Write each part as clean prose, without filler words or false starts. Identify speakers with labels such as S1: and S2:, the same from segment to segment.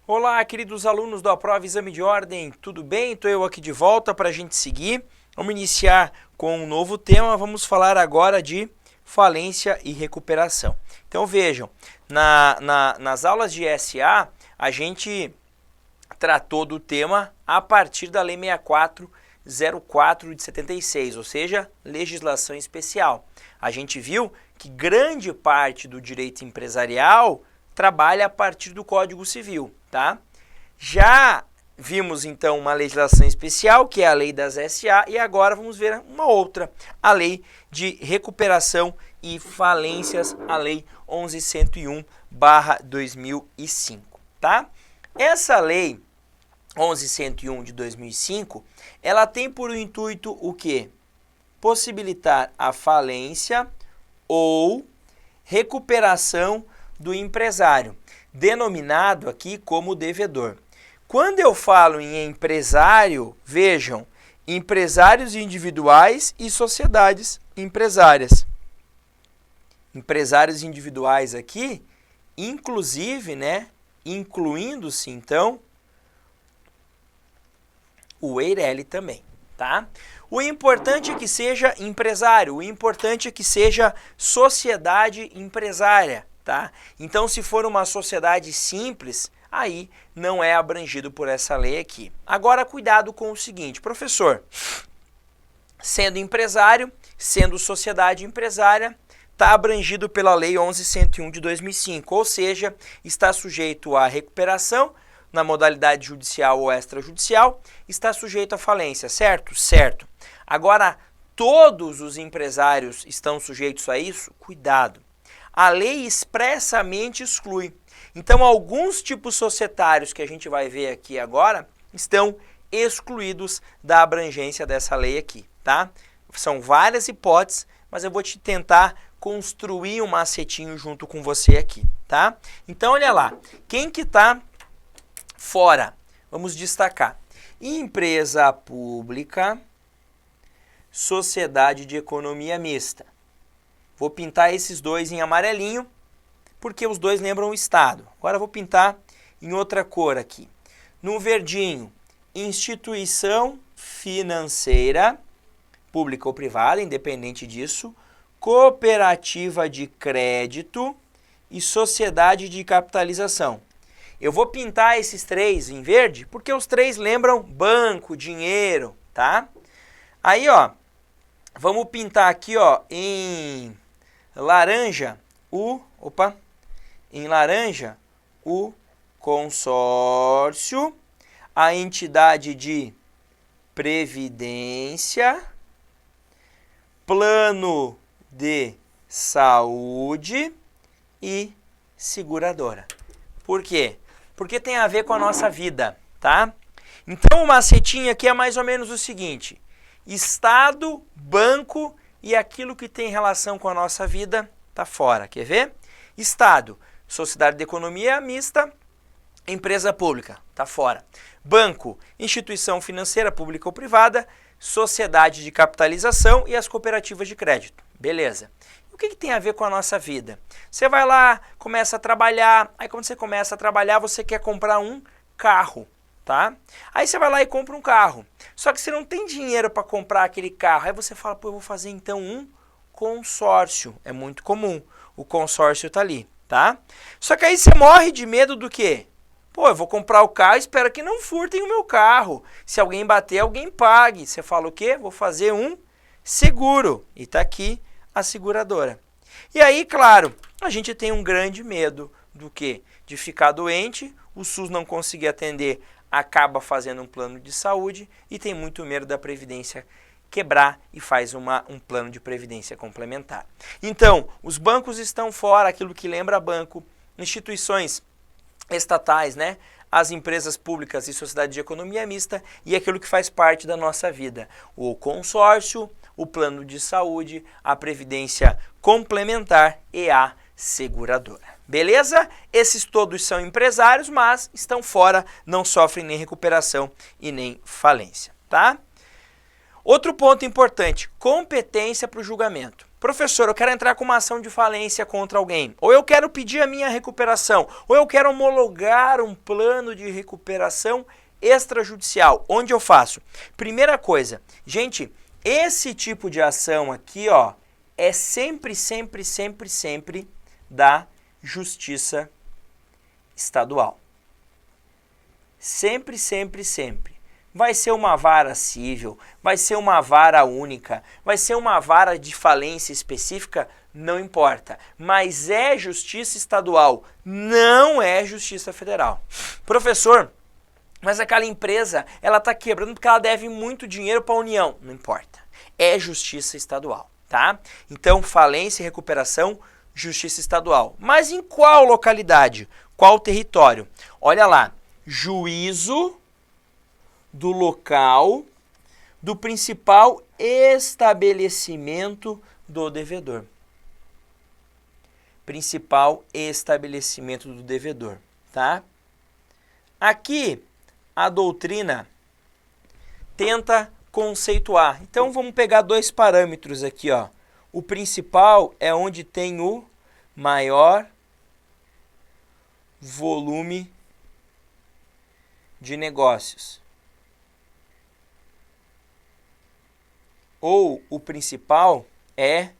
S1: Olá, queridos alunos do Aprova Exame de Ordem, tudo bem? Estou eu aqui de volta para a gente seguir. Vamos iniciar com um novo tema, vamos falar agora de falência e recuperação. Então vejam, nas aulas de SA, a gente tratou do tema a partir da Lei 6404 de 76, ou seja, legislação especial. A gente viu que grande parte do direito empresarial trabalha a partir do Código Civil, tá? Já vimos então uma legislação especial, que é a Lei das SA, e agora vamos ver uma outra, a Lei de Recuperação e Falências, a Lei 11.101/2005, tá? Essa Lei 11.101 de 2005, ela tem por intuito o quê? Possibilitar a falência ou recuperação do empresário, denominado aqui como devedor. Quando eu falo em empresário, vejam, empresários individuais e sociedades empresárias. Empresários individuais aqui, inclusive, né, incluindo-se então o EIRELI também, tá? O importante é que seja empresário, o importante é que seja sociedade empresária, tá? Então, se for uma sociedade simples, aí não é abrangido por essa lei aqui. Agora, cuidado com o seguinte, professor, sendo empresário, sendo sociedade empresária, está abrangido pela Lei 11.101 de 2005, ou seja, está sujeito à recuperação, na modalidade judicial ou extrajudicial, está sujeito à falência, certo? Certo. Agora, todos os empresários estão sujeitos a isso? Cuidado. A lei expressamente exclui. Então, alguns tipos societários que a gente vai ver aqui agora estão excluídos da abrangência dessa lei aqui, tá? São várias hipóteses, mas eu vou te tentar construir um macetinho junto com você aqui, tá? Então, olha lá. Quem que está fora? Vamos destacar. Empresa pública, sociedade de economia mista. Vou pintar esses dois em amarelinho, porque os dois lembram o Estado. Agora vou pintar em outra cor aqui. No verdinho, instituição financeira, pública ou privada, independente disso, cooperativa de crédito e sociedade de capitalização. Eu vou pintar esses três em verde, porque os três lembram banco, dinheiro, tá? Aí, ó, vamos pintar aqui, ó, em laranja o consórcio, a entidade de previdência, plano de saúde e seguradora. Por quê? Porque tem a ver com a nossa vida, tá? Então, o macetinho aqui é mais ou menos o seguinte: Estado, banco e aquilo que tem relação com a nossa vida tá fora. Quer ver? Estado, sociedade de economia mista, empresa pública, tá fora. Banco, instituição financeira pública ou privada, sociedade de capitalização e as cooperativas de crédito. Beleza. O que tem a ver com a nossa vida? Você vai lá, começa a trabalhar, aí quando você começa a trabalhar, você quer comprar um carro, tá? Aí você vai lá e compra um carro. Só que você não tem dinheiro para comprar aquele carro. Aí você fala, pô, eu vou fazer então um consórcio. É muito comum. O consórcio tá ali, tá? Só que aí você morre de medo do quê? Pô, eu vou comprar o carro e espero que não furtem o meu carro. Se alguém bater, alguém pague. Você fala o quê? Vou fazer um seguro. E tá aqui a seguradora. E aí, claro, a gente tem um grande medo do quê? De ficar doente, o SUS não conseguir atender, acaba fazendo um plano de saúde e tem muito medo da Previdência quebrar e faz um plano de previdência complementar. Então, os bancos estão fora, aquilo que lembra banco, instituições estatais, né? As empresas públicas e sociedade de economia mista e aquilo que faz parte da nossa vida, o consórcio, o plano de saúde, a previdência complementar e a seguradora. Beleza? Esses todos são empresários, mas estão fora, não sofrem nem recuperação e nem falência, tá? Outro ponto importante, competência para o julgamento. Professor, eu quero entrar com uma ação de falência contra alguém, ou eu quero pedir a minha recuperação, ou eu quero homologar um plano de recuperação extrajudicial. Onde eu faço? Primeira coisa, gente, esse tipo de ação aqui, ó, é sempre da Justiça Estadual. Sempre. Vai ser uma vara civil, vai ser uma vara única, vai ser uma vara de falência específica, não importa. Mas é Justiça Estadual, não é Justiça Federal. Professor, mas aquela empresa, ela está quebrando porque ela deve muito dinheiro para a União. Não importa, é Justiça Estadual, tá? Então, falência e recuperação, Justiça Estadual. Mas em qual localidade? Qual território? Olha lá, juízo do local do principal estabelecimento do devedor. Principal estabelecimento do devedor, tá? Aqui, a doutrina tenta conceituar. Então, vamos pegar dois parâmetros aqui, ó. O principal é onde tem o maior volume de negócios. Ou o principal é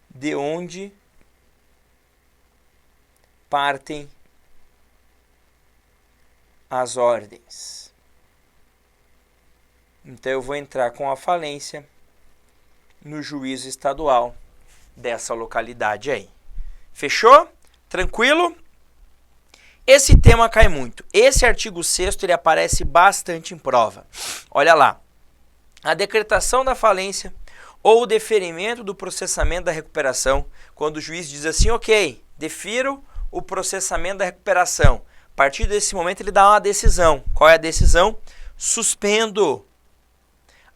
S1: de onde partem as ordens. Então, eu vou entrar com a falência no juízo estadual dessa localidade aí. Fechou? Tranquilo? Esse tema cai muito. Esse artigo 6º, ele aparece bastante em prova. Olha lá. A decretação da falência ou o deferimento do processamento da recuperação, quando o juiz diz assim, ok, defiro o processamento da recuperação. A partir desse momento ele dá uma decisão. Qual é a decisão? Suspendo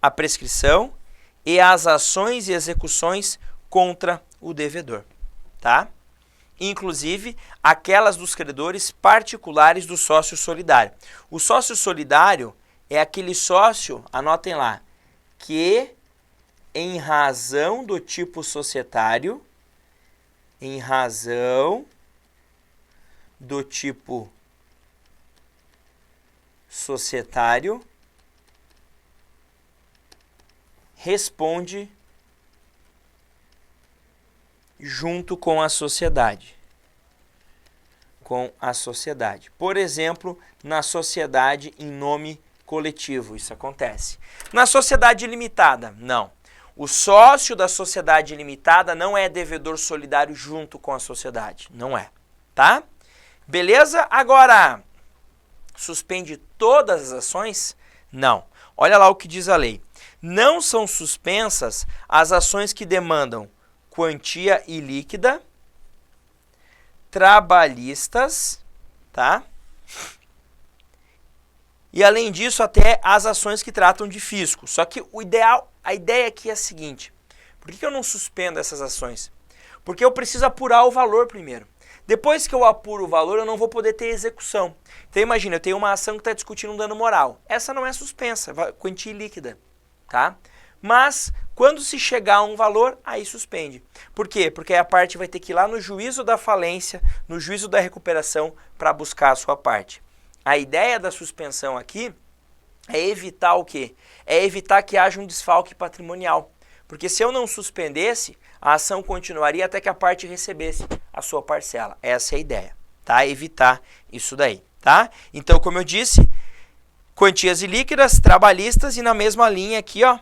S1: a prescrição e as ações e execuções contra o devedor, tá? Inclusive aquelas dos credores particulares do sócio solidário. O sócio solidário é aquele sócio, anotem lá, que em razão do tipo societário, responde junto com a sociedade. Por exemplo, na sociedade em nome coletivo, isso acontece. Na sociedade limitada, não. O sócio da sociedade limitada não é devedor solidário junto com a sociedade, não é, tá? Beleza? Agora, suspende todas as ações? Não. Olha lá o que diz a lei. Não são suspensas as ações que demandam quantia ilíquida, trabalhistas, tá? E além disso, até as ações que tratam de fisco. Só que o ideal, a ideia aqui é a seguinte: por que eu não suspendo essas ações? Porque eu preciso apurar o valor primeiro. Depois que eu apuro o valor, eu não vou poder ter execução. Então imagina, eu tenho uma ação que está discutindo um dano moral. Essa não é suspensa, quantia ilíquida, tá? Mas quando se chegar a um valor, aí suspende. Por quê? Porque a parte vai ter que ir lá no juízo da falência, no juízo da recuperação, para buscar a sua parte. A ideia da suspensão aqui é evitar o quê? É evitar que haja um desfalque patrimonial. Porque se eu não suspendesse, a ação continuaria até que a parte recebesse a sua parcela. Essa é a ideia, tá? Evitar isso daí, tá? Então, como eu disse, quantias ilíquidas, trabalhistas e na mesma linha aqui, ó,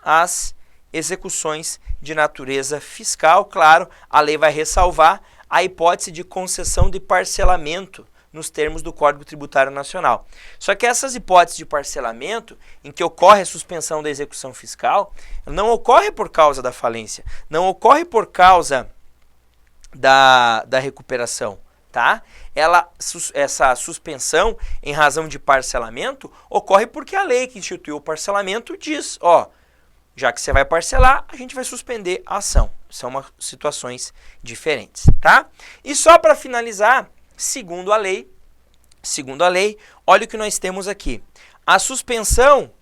S1: as execuções de natureza fiscal. Claro, a lei vai ressalvar a hipótese de concessão de parcelamento nos termos do Código Tributário Nacional. Só que essas hipóteses de parcelamento, em que ocorre a suspensão da execução fiscal, não ocorre por causa da falência, não ocorre por causa da recuperação, tá? Essa suspensão em razão de parcelamento ocorre porque a lei que instituiu o parcelamento diz, ó, já que você vai parcelar, a gente vai suspender a ação. São situações diferentes, tá? E só para finalizar, segundo a lei, olha o que nós temos aqui. A suspensão,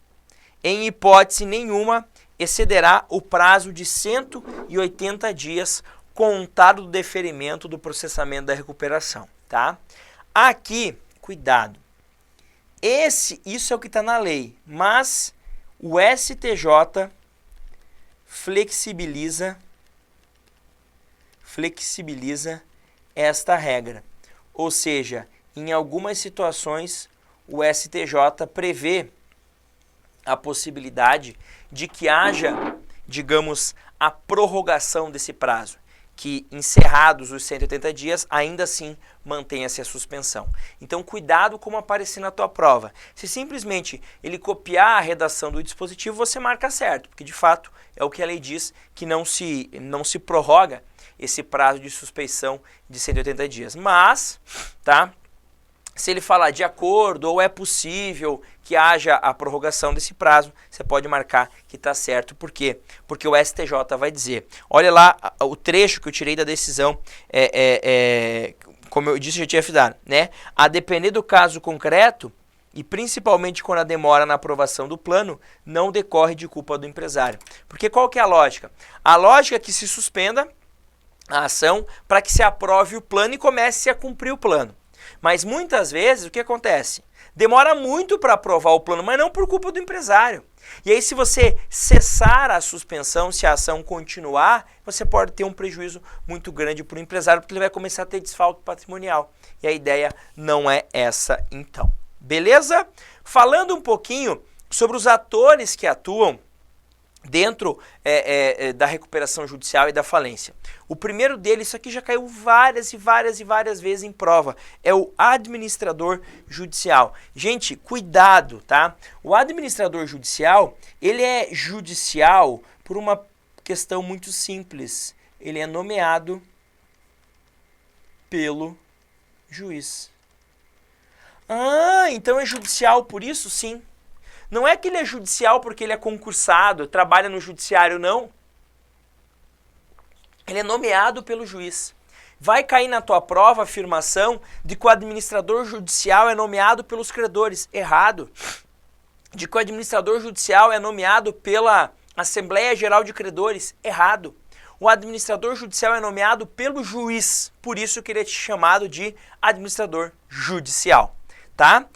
S1: em hipótese nenhuma, excederá o prazo de 180 dias contado do deferimento do processamento da recuperação, tá? Aqui, cuidado. Isso é o que está na lei, mas o STJ flexibiliza esta regra. Ou seja, em algumas situações, o STJ prevê a possibilidade de que haja, digamos, a prorrogação desse prazo, que encerrados os 180 dias, ainda assim mantenha-se a suspensão. Então, cuidado como aparecer na tua prova. Se simplesmente ele copiar a redação do dispositivo, você marca certo, porque de fato é o que a lei diz, que não se prorroga esse prazo de suspeição de 180 dias. Mas, tá? Se ele falar de acordo ou é possível que haja a prorrogação desse prazo, você pode marcar que está certo. Por quê? Porque o STJ vai dizer. Olha lá o trecho que eu tirei da decisão, como eu disse, eu já tinha frisado, né? A depender do caso concreto, e principalmente quando a demora na aprovação do plano, não decorre de culpa do empresário. Porque qual que é a lógica? A lógica é que se suspenda a ação para que se aprove o plano e comece a cumprir o plano. Mas muitas vezes o que acontece? Demora muito para aprovar o plano, mas não por culpa do empresário. E aí se você cessar a suspensão, se a ação continuar, você pode ter um prejuízo muito grande para o empresário, porque ele vai começar a ter desfalque patrimonial. E a ideia não é essa então. Beleza? Falando um pouquinho sobre os atores que atuam dentro da recuperação judicial e da falência. O primeiro deles, isso aqui já caiu várias vezes em prova, é o administrador judicial. Gente, cuidado, tá? O administrador judicial, ele é judicial por uma questão muito simples. Ele é nomeado pelo juiz. Ah, então é judicial por isso? Sim. Não é que ele é judicial porque ele é concursado, trabalha no judiciário, não. Ele é nomeado pelo juiz. Vai cair na tua prova a afirmação de que o administrador judicial é nomeado pelos credores. Errado. De que o administrador judicial é nomeado pela Assembleia Geral de Credores. Errado. O administrador judicial é nomeado pelo juiz. Por isso que ele é chamado de administrador judicial. Tá?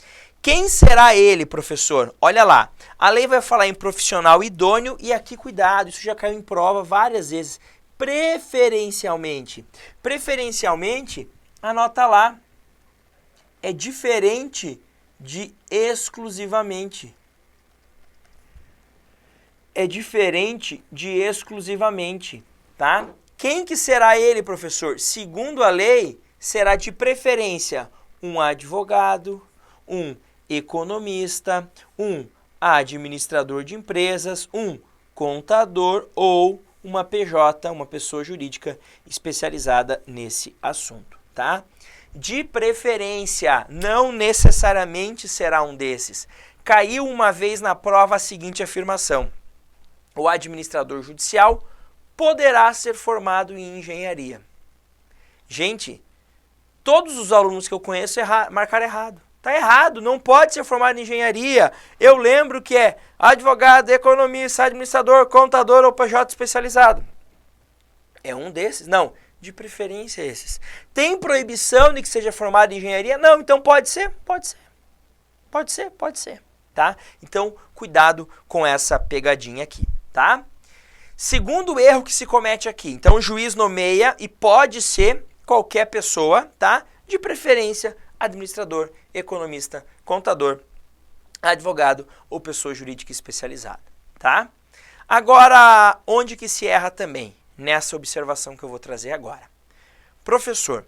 S1: Quem será ele, professor? Olha lá, a lei vai falar em profissional idôneo e aqui, cuidado, isso já caiu em prova várias vezes. Preferencialmente. Preferencialmente, anota lá, é diferente de exclusivamente. É diferente de exclusivamente, tá? Quem que será ele, professor? Segundo a lei, será de preferência um advogado, um economista, um administrador de empresas, um contador ou uma PJ, uma pessoa jurídica especializada nesse assunto, tá? De preferência, não necessariamente será um desses. Caiu uma vez na prova a seguinte afirmação: o administrador judicial poderá ser formado em engenharia. Gente, todos os alunos que eu conheço marcaram errado. Está errado, não pode ser formado em engenharia. Eu lembro que é advogado, economista, administrador, contador ou PJ especializado. É um desses? Não, de preferência esses. Tem proibição de que seja formado em engenharia? Não, então pode ser? Pode ser. Pode ser, pode ser. Tá? Então, cuidado com essa pegadinha aqui, tá? Segundo erro que se comete aqui. Então, o juiz nomeia e pode ser qualquer pessoa, tá? De preferência, administrador, economista, contador, advogado ou pessoa jurídica especializada, tá? Agora, onde que se erra também? Nessa observação que eu vou trazer agora. Professor,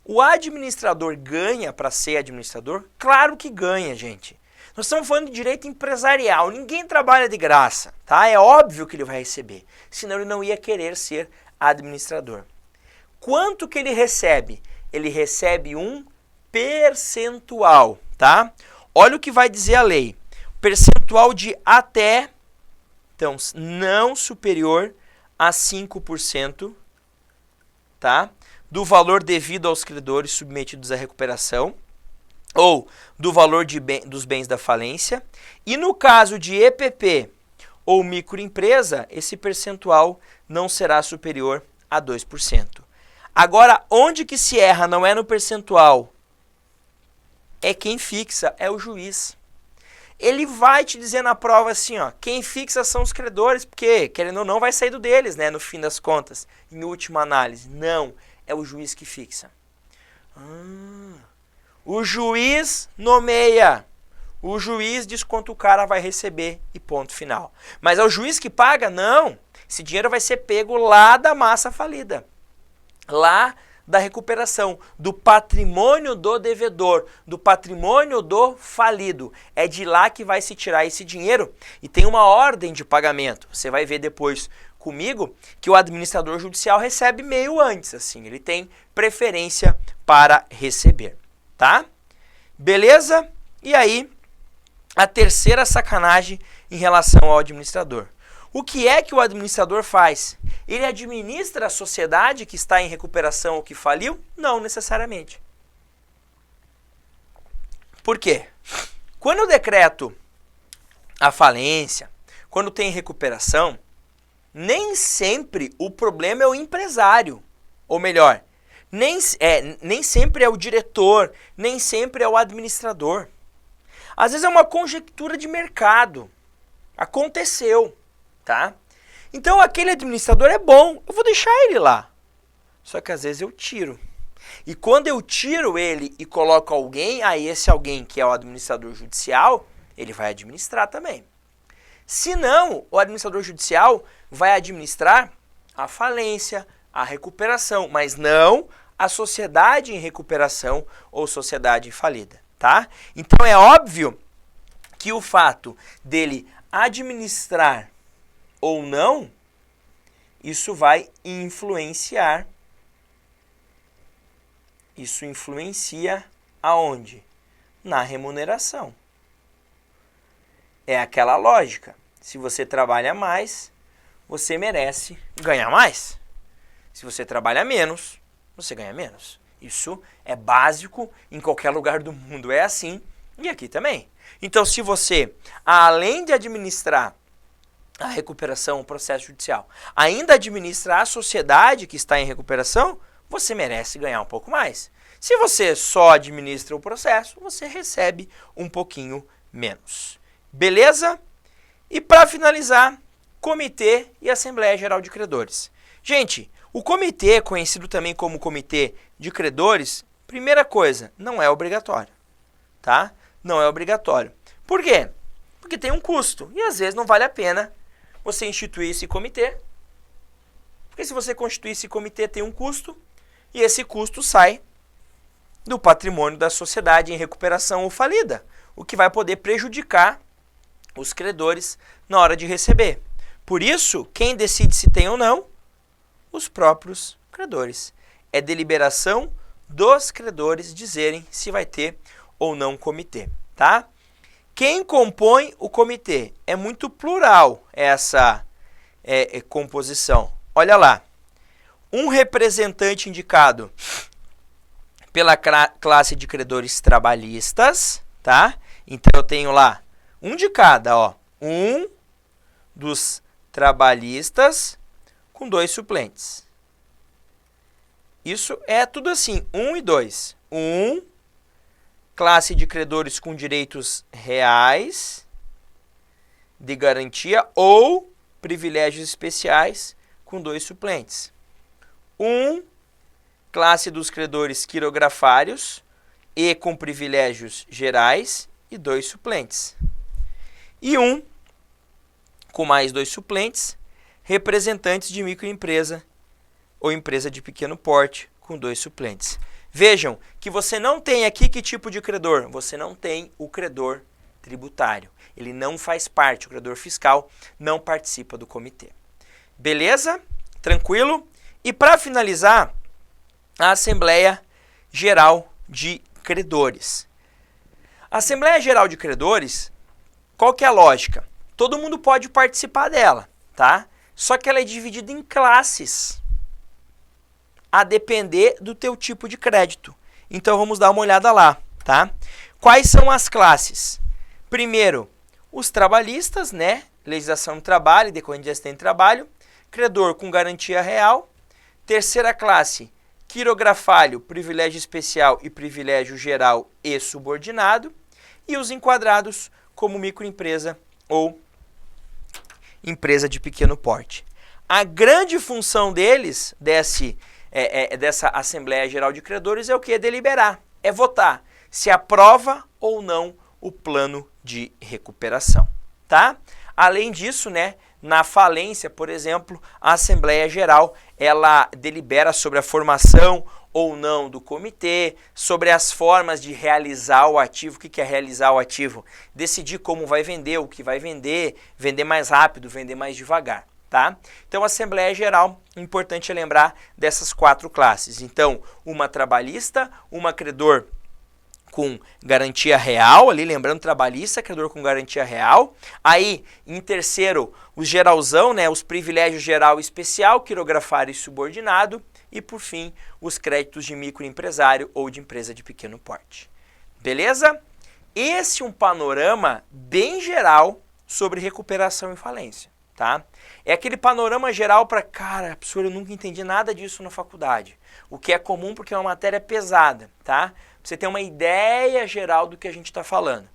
S1: o administrador ganha para ser administrador? Claro que ganha, gente. Nós estamos falando de direito empresarial, ninguém trabalha de graça, tá? É óbvio que ele vai receber, senão ele não ia querer ser administrador. Quanto que ele recebe? Ele recebe um percentual, tá? Olha o que vai dizer a lei. Percentual de até, então, não superior a 5%, tá? Do valor devido aos credores submetidos à recuperação, ou do valor dos bens da falência. E no caso de EPP ou microempresa, esse percentual não será superior a 2%. Agora, onde que se erra não é no percentual, é quem fixa, é o juiz. Ele vai te dizer na prova assim, ó, quem fixa são os credores, porque, querendo ou não, vai sair do deles, né, no fim das contas, em última análise. Não, é o juiz que fixa. O juiz nomeia. O juiz diz quanto o cara vai receber e ponto final. Mas é o juiz que paga? Não. Esse dinheiro vai ser pego lá da massa falida. Lá da recuperação, do patrimônio do devedor, do patrimônio do falido. É de lá que vai se tirar esse dinheiro e tem uma ordem de pagamento. Você vai ver depois comigo que o administrador judicial recebe meio antes, assim, ele tem preferência para receber, tá? Beleza? E aí, a terceira sacanagem em relação ao administrador. O que é que o administrador faz? Ele administra a sociedade que está em recuperação ou que faliu? Não necessariamente. Por quê? Quando eu decreto a falência, quando tem recuperação, nem sempre o problema é o empresário. Ou melhor, nem sempre é o diretor, nem sempre é o administrador. Às vezes é uma conjectura de mercado. Aconteceu, tá? Então aquele administrador é bom, eu vou deixar ele lá. Só que às vezes eu tiro. E quando eu tiro ele e coloco alguém, aí esse alguém que é o administrador judicial, ele vai administrar também. Se não, o administrador judicial vai administrar a falência, a recuperação, mas não a sociedade em recuperação ou sociedade falida, tá? Então é óbvio que o fato dele administrar ou não, isso vai influenciar. Isso influencia aonde? Na remuneração. É aquela lógica. Se você trabalha mais, você merece ganhar mais. Se você trabalha menos, você ganha menos. Isso é básico, em qualquer lugar do mundo é assim, e aqui também. Então, se você, além de administrar a recuperação, o processo judicial, ainda administra a sociedade que está em recuperação, você merece ganhar um pouco mais. Se você só administra o processo, você recebe um pouquinho menos. Beleza? E para finalizar, Comitê e Assembleia Geral de Credores. Gente, o comitê, conhecido também como Comitê de Credores, primeira coisa, não é obrigatório, tá? Não é obrigatório. Por quê? Porque tem um custo e às vezes não vale a pena você instituir esse comitê, porque se você constituir esse comitê tem um custo e esse custo sai do patrimônio da sociedade em recuperação ou falida, o que vai poder prejudicar os credores na hora de receber. Por isso, quem decide se tem ou não? Os próprios credores. É deliberação dos credores dizerem se vai ter ou não comitê, tá? Quem compõe o comitê? É muito plural essa composição. Olha lá, um representante indicado pela classe de credores trabalhistas, tá? Então eu tenho lá um de cada, ó, um dos trabalhistas com 2 suplentes. Isso é tudo assim, 1 e 2. 1, classe de credores com direitos reais de garantia ou privilégios especiais com 2 suplentes. 1, classe dos credores quirografários e com privilégios gerais e 2 suplentes. E 1, com mais 2 suplentes, representantes de microempresa ou empresa de pequeno porte com 2 suplentes. Vejam que você não tem aqui que tipo de credor? Você não tem o credor tributário. Ele não faz parte, o credor fiscal não participa do comitê. Beleza? Tranquilo? E para finalizar, a Assembleia Geral de Credores. A Assembleia Geral de Credores, qual que é a lógica? Todo mundo pode participar dela, tá? Só que ela é dividida em classes, a depender do teu tipo de crédito. Então vamos dar uma olhada lá, tá? Quais são as classes? Primeiro, os trabalhistas, né? legislação do trabalho, decorrente de acidente de trabalho, credor com garantia real, terceira classe, quirografalho, privilégio especial e privilégio geral e subordinado, e os enquadrados como microempresa ou empresa de pequeno porte. A grande função deles, dessa Assembleia Geral de Credores, é o que? É deliberar, é votar se aprova ou não o plano de recuperação, tá? Além disso, né, na falência, por exemplo, a Assembleia Geral, ela delibera sobre a formação ou não do comitê, sobre as formas de realizar o ativo. O que é realizar o ativo? Decidir como vai vender, o que vai vender mais rápido, vender mais devagar, tá? Então, a Assembleia Geral, importante é lembrar dessas 4 classes. Então, uma trabalhista, uma credor com garantia real, ali lembrando trabalhista, credor com garantia real. Aí, em terceiro, o geralzão, né, os privilégios geral e especial, quirografário e subordinado. E, por fim, os créditos de microempresário ou de empresa de pequeno porte. Beleza? Esse é um panorama bem geral sobre recuperação e falência, tá? É aquele panorama geral para, cara, professor, eu nunca entendi nada disso na faculdade. O que é comum porque é uma matéria pesada, tá? Pra você ter uma ideia geral do que a gente está falando.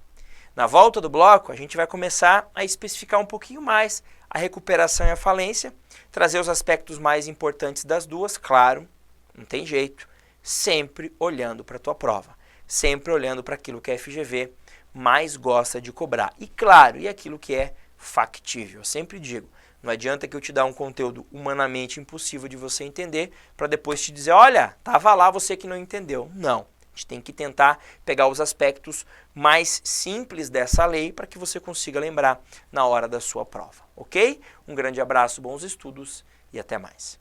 S1: Na volta do bloco, a gente vai começar a especificar um pouquinho mais a recuperação e a falência, trazer os aspectos mais importantes das duas, claro, não tem jeito, sempre olhando para a tua prova, sempre olhando para aquilo que a FGV mais gosta de cobrar. E claro, e aquilo que é factível. Eu sempre digo, não adianta que eu te dar um conteúdo humanamente impossível de você entender para depois te dizer, olha, tava lá você que não entendeu. Não. A gente tem que tentar pegar os aspectos mais simples dessa lei para que você consiga lembrar na hora da sua prova, ok? Um grande abraço, bons estudos e até mais.